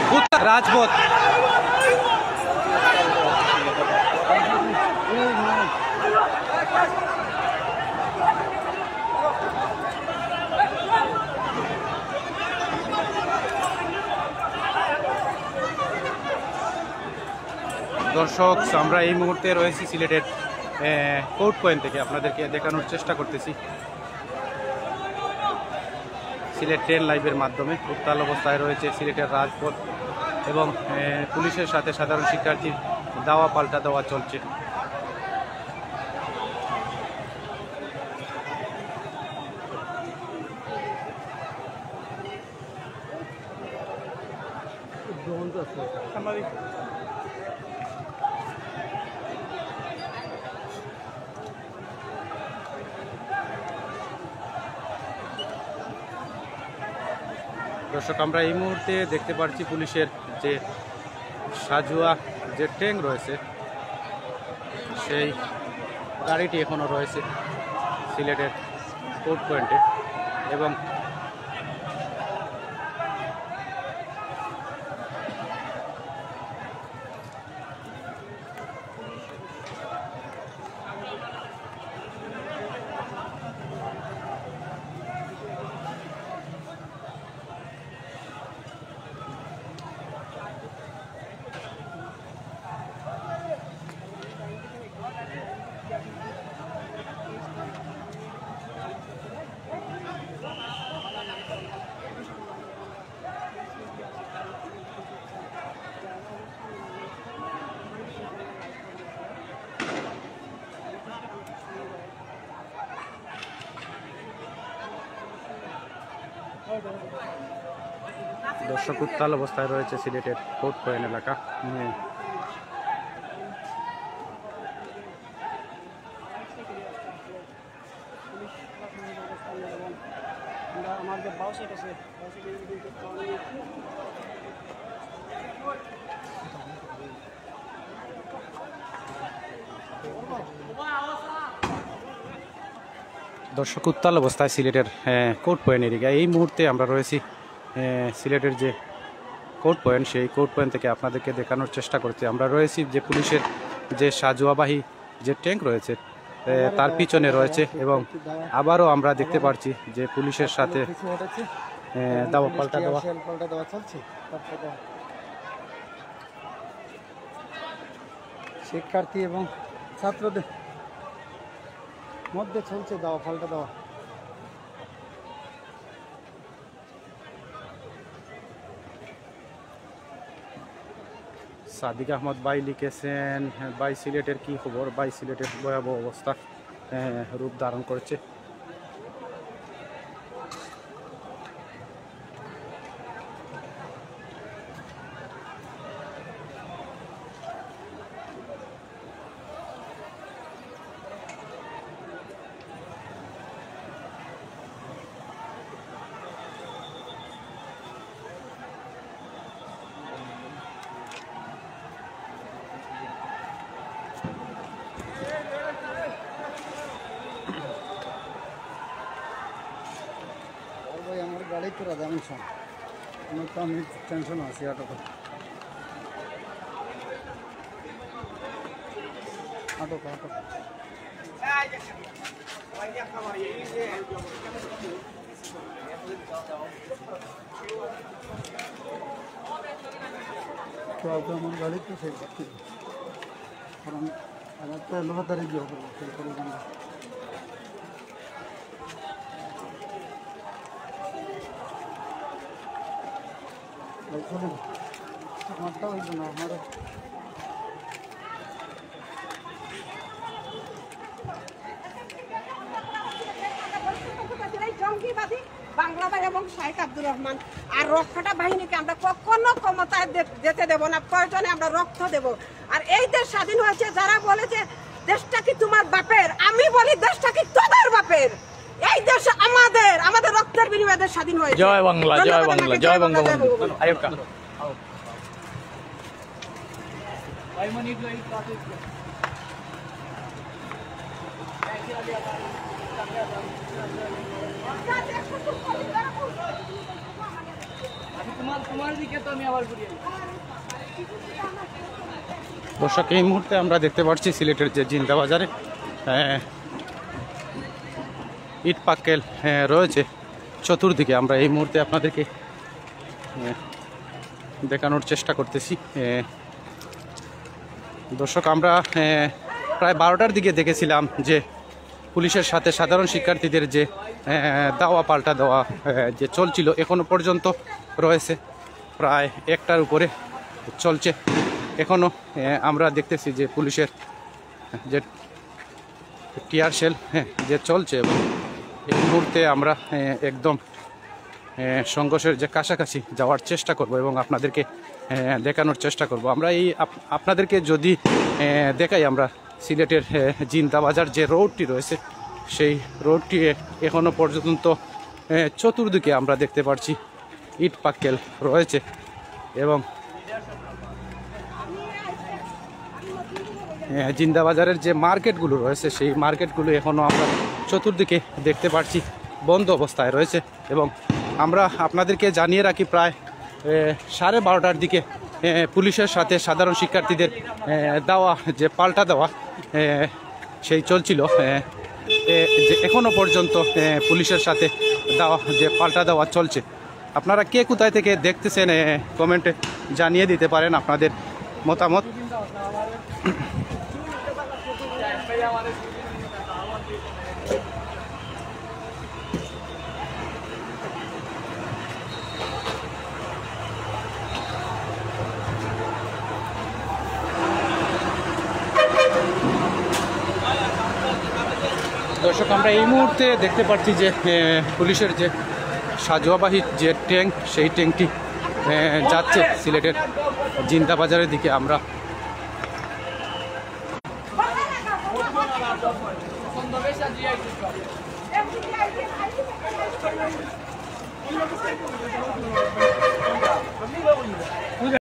মুহূর্তে রাজপথ দর্শক, আমরা এই মুহূর্তে রয়েছি সিলেটের কোর্ট পয়েন্ট থেকে, আপনাদেরকে দেখানোর চেষ্টা করতেছি সিলেট ট্রেন লাইভের মাধ্যমে। উত্তাল অবস্থায় রয়েছে সিলেটের রাজপথ এবং পুলিশের সাথে সাধারণ শিক্ষার্থীর দাওয়া পাল্টা দেওয়া চলছে। দর্শক, আমরা এই মুহূর্তে দেখতে পাচ্ছি পুলিশের যে সাজুয়া যে ট্যাঙ্ক রয়েছে সেই গাড়িটি এখনো রয়েছে সিলেটের কোর্ট পয়েন্টে এবং দর্শক, উত্তাল অবস্থায় রয়েছে সিলেটের কোর্ট পয়েন্ট এলাকা। দর্শক, উত্তাল অবস্থায় সিলেটের কোর্ট পয়েন্ট এরিয়া। এই মুহূর্তে আমরা রয়েছি সিলেটের যে কোর্ট পয়েন্ট, সেই কোর্ট পয়েন্ট থেকে আপনাদেরকে দেখানোর চেষ্টা করছি। আমরা রয়েছি যে পুলিশের যে সাজুয়াবাহী যে ট্যাঙ্ক রয়েছে তার পিছনে রয়েছে এবং আবারও আমরা দেখতে পাচ্ছি যে পুলিশের সাথে দাওয়া পাল্টা দেওয়া চলছে। শিক্ষার্থী এবং ছাত্রদের মধ্যে চলছে দাওয়া পাল্টা দেওয়া। সাদিক আহমদ ভাই লিখেছেন, ভাই সিলেটের কি খবর? ভাই সিলেটের ভয়াবহ অবস্থা রূপ ধারণ করেছে। আমার গাড়ি তো রাজা আমি টেনশন আছি আটক আটক আটক তো আমার গাড়ি তো সেই কারণ আমার তো লোহাদারি গিয়ে হবে সেই করে জানা আমারটা হইব না আমার জঙ্গিবাদী বাংলাদেশ এবং শাহেখ আব্দুর রহমান আর রক্ষাটা বাহিনীকে আমরা কখনো ক্ষমতায় যেতে দেব না, প্রয়োজনে আমরা রক্ত দেব। আর এই দেশ স্বাধীন হয়েছে যারা বলেছে দেশটা কি তোমার বাপের, আমি বলি দেশটা কি তোদের বাপের। এই দেশ আমাদের, আমাদের রক্তের বিনিময়ে দেশ স্বাধীন হয়েছে। জয় বাংলা, জয় বাংলা, জয় বঙ্গবন্ধু। আয়োকা দর্শক, এই মুহূর্তে আমরা দেখতে পাচ্ছি সিলেটের যে জিন্দা বাজারে ইট পাক্কেল রয়েছে চতুর্দিকে। আমরা এই মুহূর্তে আপনাদেরকে দেখানোর চেষ্টা করতেছি। দর্শক, আমরা প্রায় 12টার দিকে দেখেছিলাম যে পুলিশের সাথে সাধারণ শিক্ষার্থীদের যে দাওয়া পাল্টা দেওয়া যে চলছিল, এখনো পর্যন্ত রয়েছে, প্রায় 1টার উপরে চলছে। এখনও আমরা দেখতেছি যে পুলিশের যে টিয়ার শেল যে চলছে, এবং এই মুহূর্তে আমরা একদম সংঘর্ষের যে কাছাকাছি যাওয়ার চেষ্টা করব এবং আপনাদেরকে দেখানোর চেষ্টা করব। আমরা এই আপনাদেরকে যদি দেখাই, আমরা সিলেটের জিন্দা বাজার যে রোডটি রয়েছে, সেই রোডটি এখনও পর্যন্ত চতুর্দিকে আমরা দেখতে পাচ্ছি ইট পাক্কেল রয়েছে, এবং জিন্দা বাজারের যে মার্কেটগুলো রয়েছে, সেই মার্কেটগুলো এখনও আমরা চতুর্দিকে দেখতে পাচ্ছি বন্ধ অবস্থায় রয়েছে। এবং আমরা আপনাদেরকে জানিয়ে রাখি, প্রায় 12:30টার দিকে পুলিশের সাথে সাধারণ শিক্ষার্থীদের দেওয়া যে পাল্টা দেওয়া সেই চলছিল, যে এখনও পর্যন্ত পুলিশের সাথে দেওয়া যে পাল্টা দেওয়া চলছে। আপনারা কে কোথায় থেকে দেখতেছেন কমেন্টে জানিয়ে দিতে পারেন আপনাদের মতামত। দর্শক, আমরা এই মুহূর্তে দেখতে পাচ্ছি যে পুলিশের যে সাজোয়াবাহী যে ট্যাঙ্ক, সেই ট্যাঙ্কটি যাচ্ছে সিলেটের জিন্দা বাজারের দিকে। আমরা আমরা